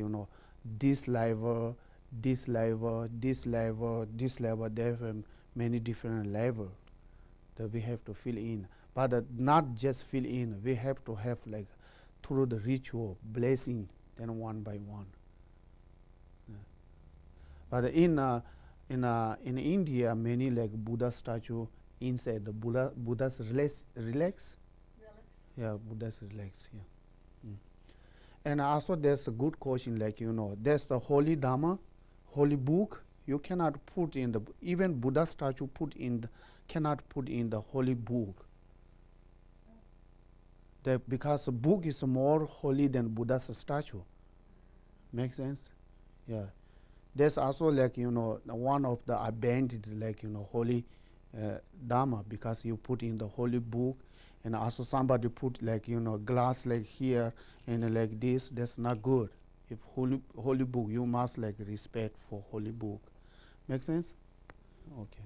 this level, this level, this level, this level. They have many different level that we have to fill in, but not just fill in. We have to have like through the ritual blessing, then one by one. Yeah. But in in India, many like Buddha statue inside the Buddha's relax. Relics. Yeah, Buddha's relax. Yeah. And also there's a good question, like there's the holy Dhamma, holy book. You cannot put in the even Buddha statue cannot put in the holy book. Because the book is more holy than Buddha's statue. Make sense? Yeah. There's also like one of the abandoned like holy Dhamma, because you put in the holy book, and also somebody put like glass like here and like this. That's not good. If holy book, you must like respect for holy book. Make sense? Okay.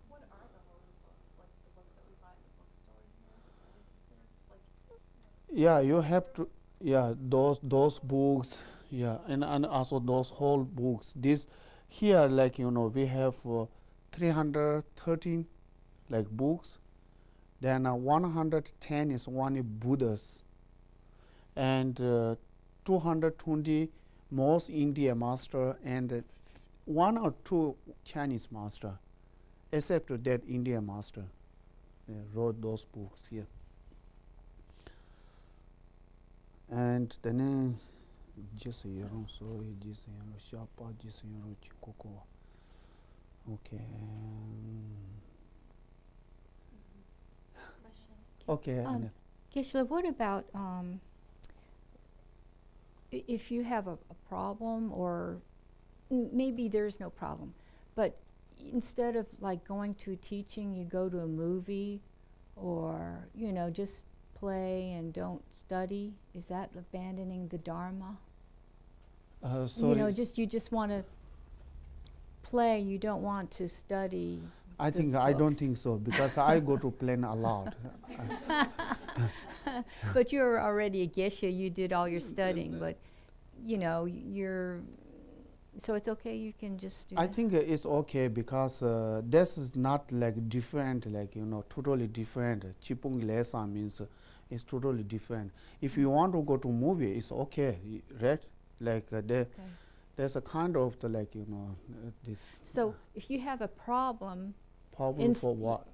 What are the holy books? Like the books that we buy at the bookstore here? Are they considered like? Yeah, you have to. Yeah, those books. Yeah, and also those whole books. This here like we have 313 like books. Then 110 is one Buddhas, and 220 most India master, and one or two Chinese master, except that India master wrote those books here. And then just shapa chikoko. Okay. Okay. Geshe, what about if you have a problem, or maybe there's no problem, but instead of like going to a teaching, you go to a movie, or just play and don't study? Is that abandoning the Dharma? So You just want to play. You don't want to study. I the think I don't books. think so, because I go to plan a lot. But you're already a Geshe. You did all your studying, but you're. So it's okay. You can just do I that. think it's okay, because this is not like different, like totally different. Chipung lesa means it's totally different. If you want to go to movie, it's okay, right? Like Okay. there's a kind of the, like this So if you have a problem, problem for what?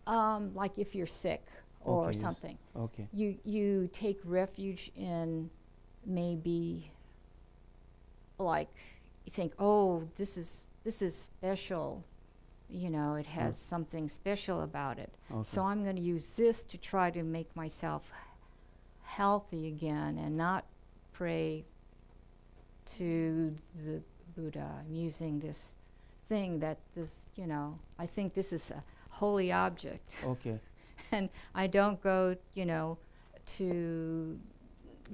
like if you're sick or Okay, yes. something, Okay. you take refuge in maybe like you think, oh, this is special, it has something special about it. Okay. So I'm going to use this to try to make myself healthy again and not pray to the Buddha. I'm using this thing I think this is a holy object. Okay. And I don't go, to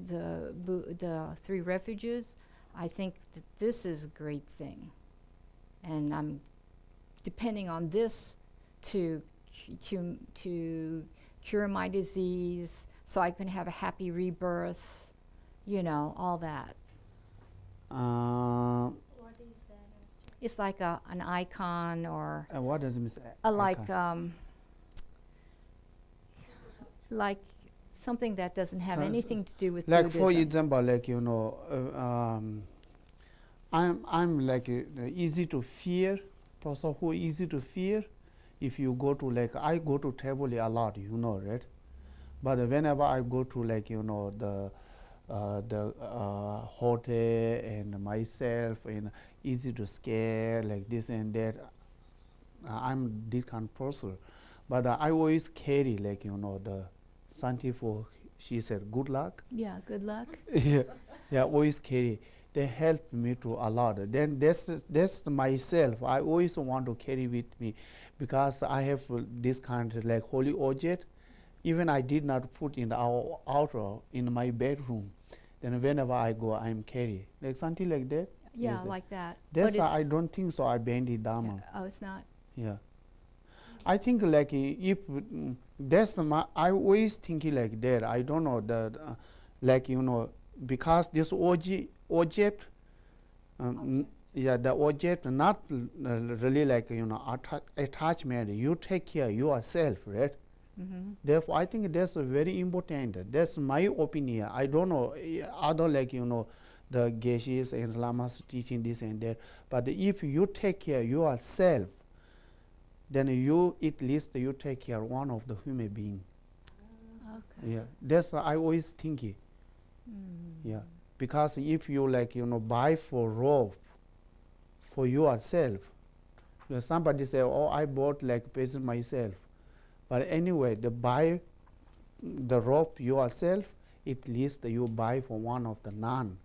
the three refuges. I think that this is a great thing. And I'm depending on this to cure my disease, so I can have a happy rebirth, all that. What is that? It's like an icon, or what does it mean? like something that doesn't have So- anything to do with Like Buddhism. for example, like I'm like easy to fear, person who easy to fear. If you go to I go to Taboli a lot, right? But whenever I go to the hotel and myself and easy to scare like this and that, I'm this kind of person. But I always carry the Santifo. She said, "Good luck." Yeah, good luck. Yeah, always carry. They help me to a lot. Then that's myself. I always want to carry with me, because I have this kind of holy object. Even I did not put in our outer in my bedroom. Then whenever I go, I'm carry something like that. Yeah, Yes, like that. That's But I it's- don't think so. I bend it down. yeah, oh, it's not. Yeah. I think if that's I always thinking like that. I don't know that because this object, yeah, the object not really attachment. You take care yourself, right? Mm-hmm. Therefore, I think that's very important. That's my opinion. I don't know other the Geshes and Lamas teaching this and that. But if you take care yourself, then you at least you take care one of the human being. Okay. Yeah, that's what I always think it. Yeah, because if you buy for rope for yourself, somebody say, oh, I bought like patient myself. But anyway, the buy the rope yourself, at least you buy for one of the nun.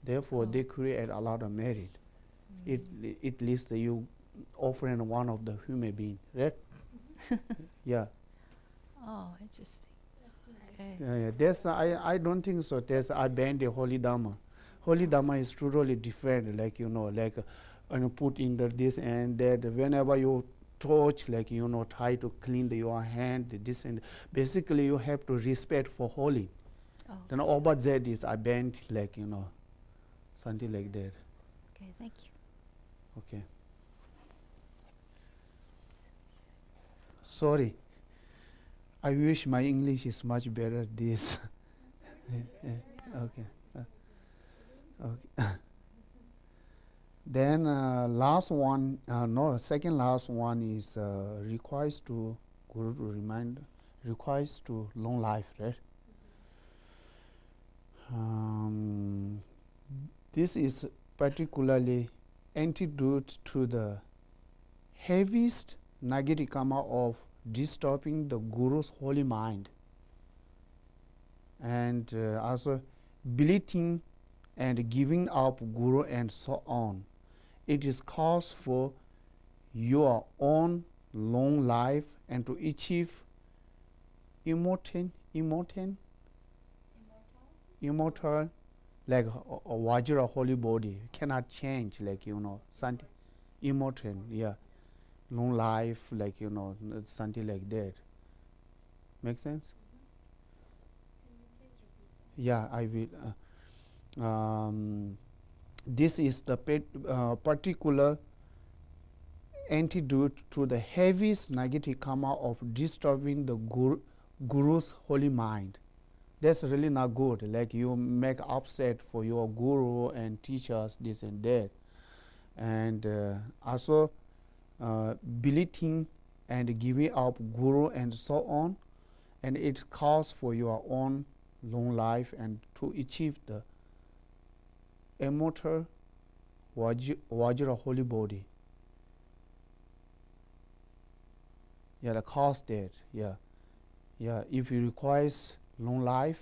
Therefore, they create a lot of merit. At least you offering one of the human being, right? Yeah. Oh, interesting. Okay. Yeah. That's I don't think so. That's I banned the holy dharma. Holy dharma is totally different. Put in this and that. Whenever you touch, try to clean your hand. This and basically you have to respect for holy. Oh, Then over that is I banned something like that. okay, thank you. Okay. Sorry. I wish my English is much better this. Okay. Okay. Then last one, second last one is requires to Guru to remind, requires to long life, right? This is particularly antidote to the heaviest negative karma of disturbing the Guru's holy mind, and also belittling and giving up Guru and so on. It is cause for your own long life and to achieve immortal, like a Vajra holy body cannot change, something immortal, yeah, long life, something like that. Make sense? Yeah, I will. This is the particular antidote to the heaviest negative karma of disturbing the Guru's holy mind. That's really not good. Like you make upset for your Guru and teachers, this and that. And also belittling and giving up Guru and so on. And it calls for your own long life and to achieve the immortal Vajra holy body. Yeah, the cause that, yeah. Yeah, if it requires long life,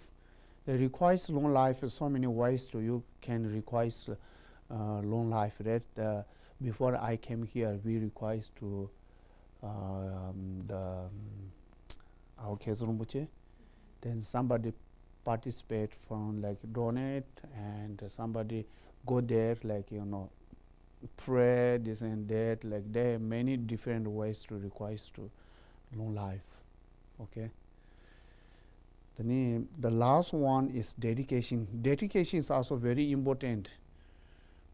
it requires long life in so many ways to you can request long life, right? Before I came here, we requires to our Rinpoche. Then somebody participate from donate, and somebody go there pray this and that. There are many different ways to request to long life. Okay. The last one is dedication. Dedication is also very important.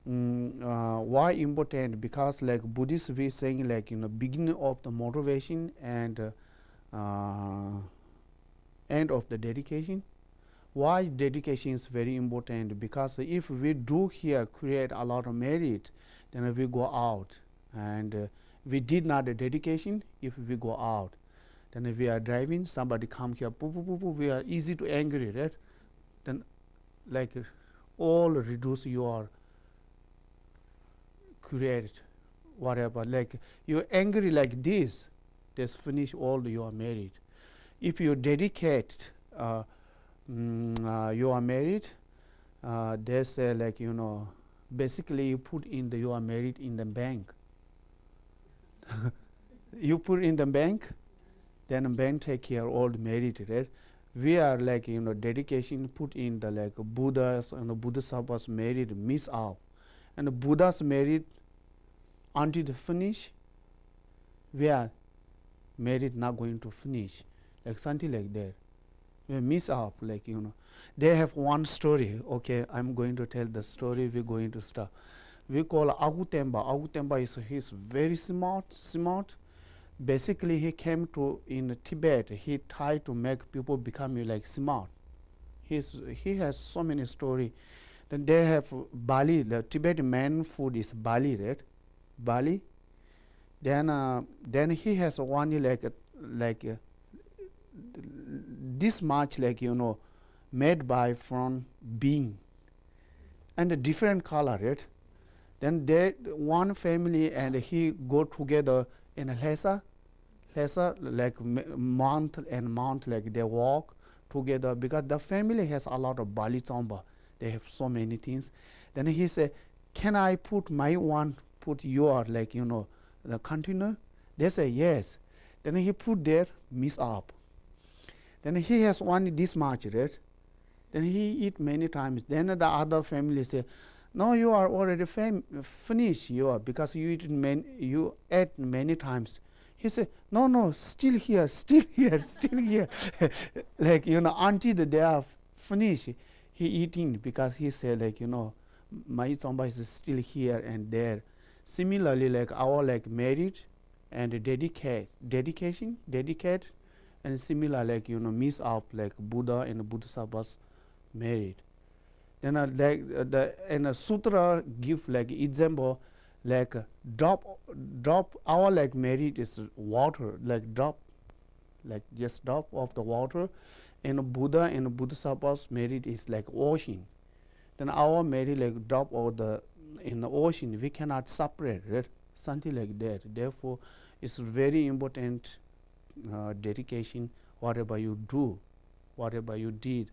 Why important? Because Buddhists we saying beginning of the motivation and end of the dedication. Why dedication is very important? Because if we do here create a lot of merit, then we go out, and we did not the dedication. If we go out, then if we are driving, somebody come here, poo, poo, poo, poo, we are easy to angry, right? Then all reduce your create whatever. You angry like this, just finish all your merit. If you dedicate you are married, they say basically you put in your merit in the bank. You put in the bank, then the bank take care all the merit, right? We are dedication put in the Buddhas and the Bodhisattvas merit miss out, and the Buddha's merit until the finish, we are merit not going to finish, something like that. We miss out, They have one story. Okay, I'm going to tell the story. We're going to start. We call Agutemba. Agutemba he's very smart. Basically, he came to in Tibet. He tried to make people become smart. He has so many stories. Then they have Bali. The Tibetan man food is Bali, right? Bali. Then he has one this much made by from bean and a different color, right? Then they one family and he go together in a lesser month and month, like they walk together because the family has a lot of Bali Tsamba. They have so many things. Then he say, can I put my one, put your the container? They say yes. Then he put there, mix up. Then he has only this much, right? Then he eat many times. Then the other family say, no, you are already finished because you ate many times. He said, no, still here, still here, still here. Until they are finished, he eating because he said my tsamba is still here and there. Similarly, like our marriage and dedicate, and similar mix up like Buddha and Bodhisattvas married. Then the sutra give example drop our marriage is water, just drop of the water, and Buddha and Bodhisattvas marriage is like ocean. Then our marriage drop of in the ocean, we cannot separate, right? Something like that. Therefore, it's very important dedication. Whatever you do, whatever you did,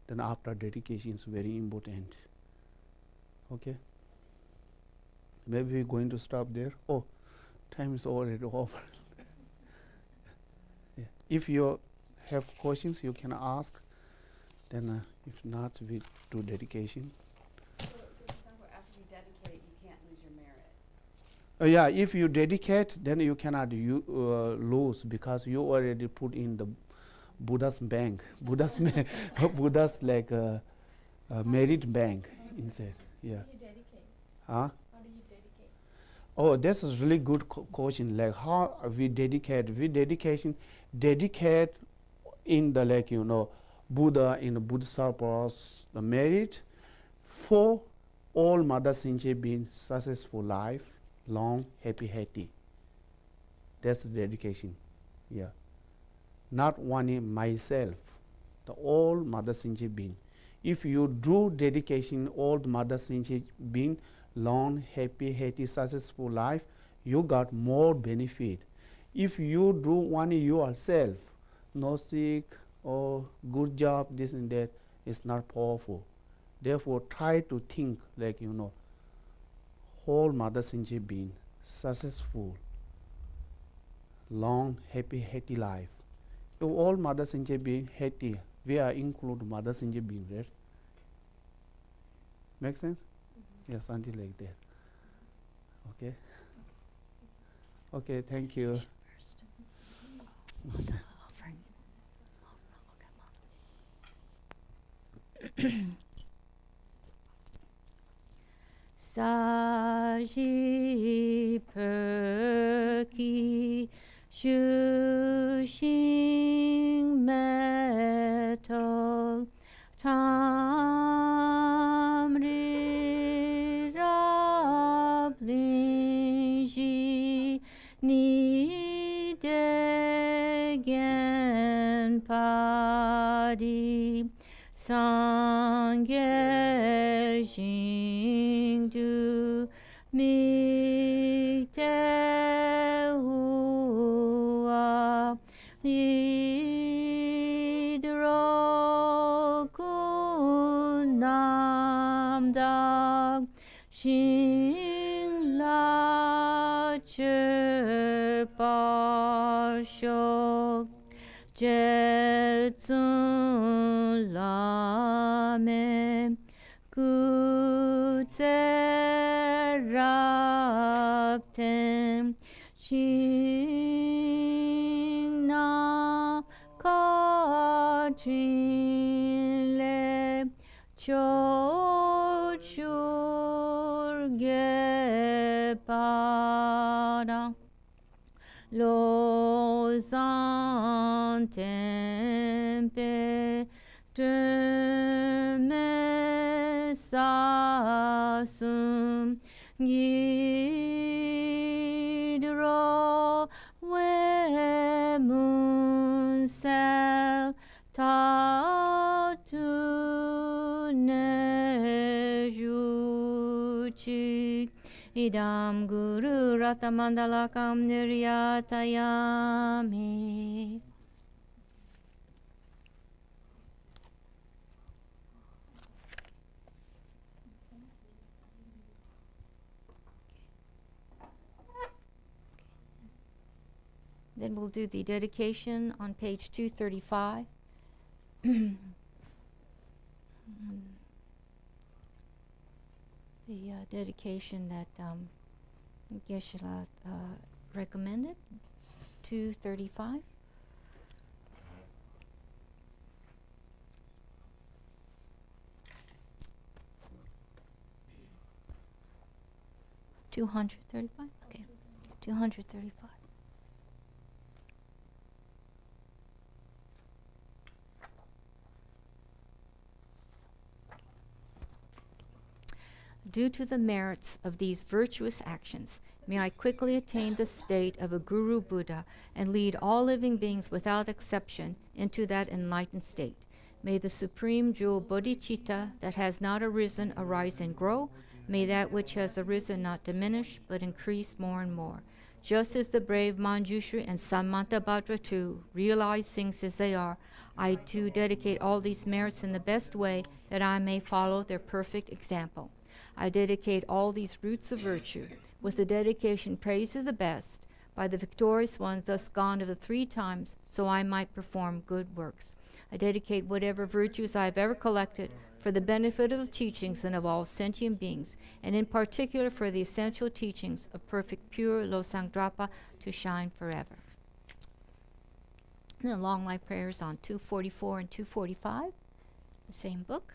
then after dedication is very important. Okay. Maybe we're going to stop there. Oh, time is already over. Yeah. If you have questions, you can ask. Then, if not, we do dedication. So, for example, after you dedicate, you can't lose your merit. Yeah, if you dedicate, then you cannot lose because you already put in the Buddha's bank. Buddha's Buddha's merit bank inside. Yeah. How do you dedicate? Huh? How do you dedicate? Oh, this is really good question. Like how we dedicate. We dedicate in the Buddha in the Bodhisattvas the merit for all Mother Senche being successful life, long, happy. That's the dedication. Yeah. Not only myself, the all Mother Senche being. If you do dedication, all the Mother Senche being long, happy, successful life, you got more benefit. If you do only yourself, no sick or good job, this and that, it's not powerful. Therefore, try to think whole Mother Senche being successful, long, happy life. If all Mother Senche being happy, we are include Mother Senche being, right? Make sense? Yeah, something like that. Okay. Okay, thank you. Offering. Okay. Saji perki shushing metal tamri rablinji ni degen padi sangye jingdu mikte hua lidro kunam dag shin la che parshok jetsun lame kutzerapten shina katrin le chochur gepada Lausanne tempe de mes sasum gidro wemun sel tatu nejuchi idam guru ratamandalakam niryatayami. Then we'll do the dedication on page 235. The dedication that Geshe recommended, 235. $235? Okay. 235. Due to the merits of these virtuous actions, may I quickly attain the state of a Guru Buddha and lead all living beings without exception into that enlightened state. May the supreme jewel bodhicitta that has not arisen arise and grow. May that which has arisen not diminish, but increase more and more. Just as the brave Manjushri and Samantabhadra too realize things as they are, I too dedicate all these merits in the best way that I may follow their perfect example. I dedicate all these roots of virtue. With the dedication praised as the best, by the victorious ones thus gone of the 3 times, so I might perform good works. I dedicate whatever virtues I have ever collected for the benefit of the teachings and of all sentient beings, and in particular for the essential teachings of perfect pure Losangdrapa to shine forever. And the long life prayers on 244 and 245, the same book.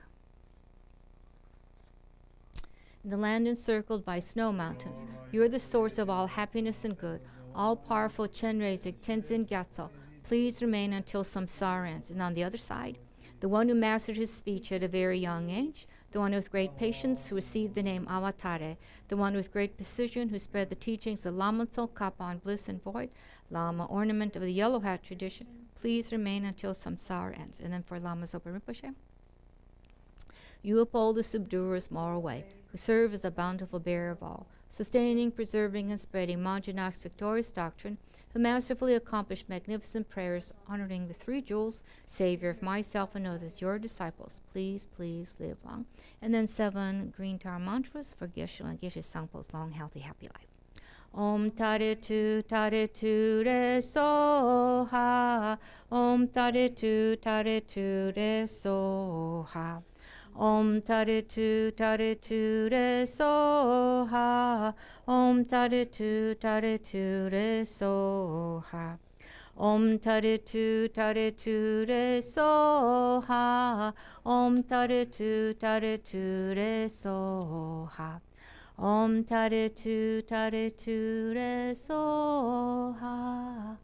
In the land encircled by snow mountains, you are the source of all happiness and good. All-powerful Chenrezig Tenzin Gyatso, please remain until samsara ends. And on the other side, the one who mastered his speech at a very young age, the one with great patience who received the name Avatare, the one with great precision who spread the teachings of Lama Tsongkhapa on bliss and void, Lama ornament of the yellow hat tradition, please remain until samsara ends. And then for Lama Zopa Rinpoche, you uphold the subduer's moral way, who serve as the bountiful bearer of all, sustaining, preserving, and spreading Manjunak's victorious doctrine, who masterfully accomplished magnificent prayers honoring the 3 jewels, Savior of myself and others, your disciples. Please, please live long. And then 7 green tar mantras for Geshe and Geshe Sangpo's long, healthy, happy life. Om tare tu re soha. Om tare tu re soha. Om tare tu re soha. Om tare tu re soha. Om tare tu re soha. Om tare tu re soha. Om tare tu re soha.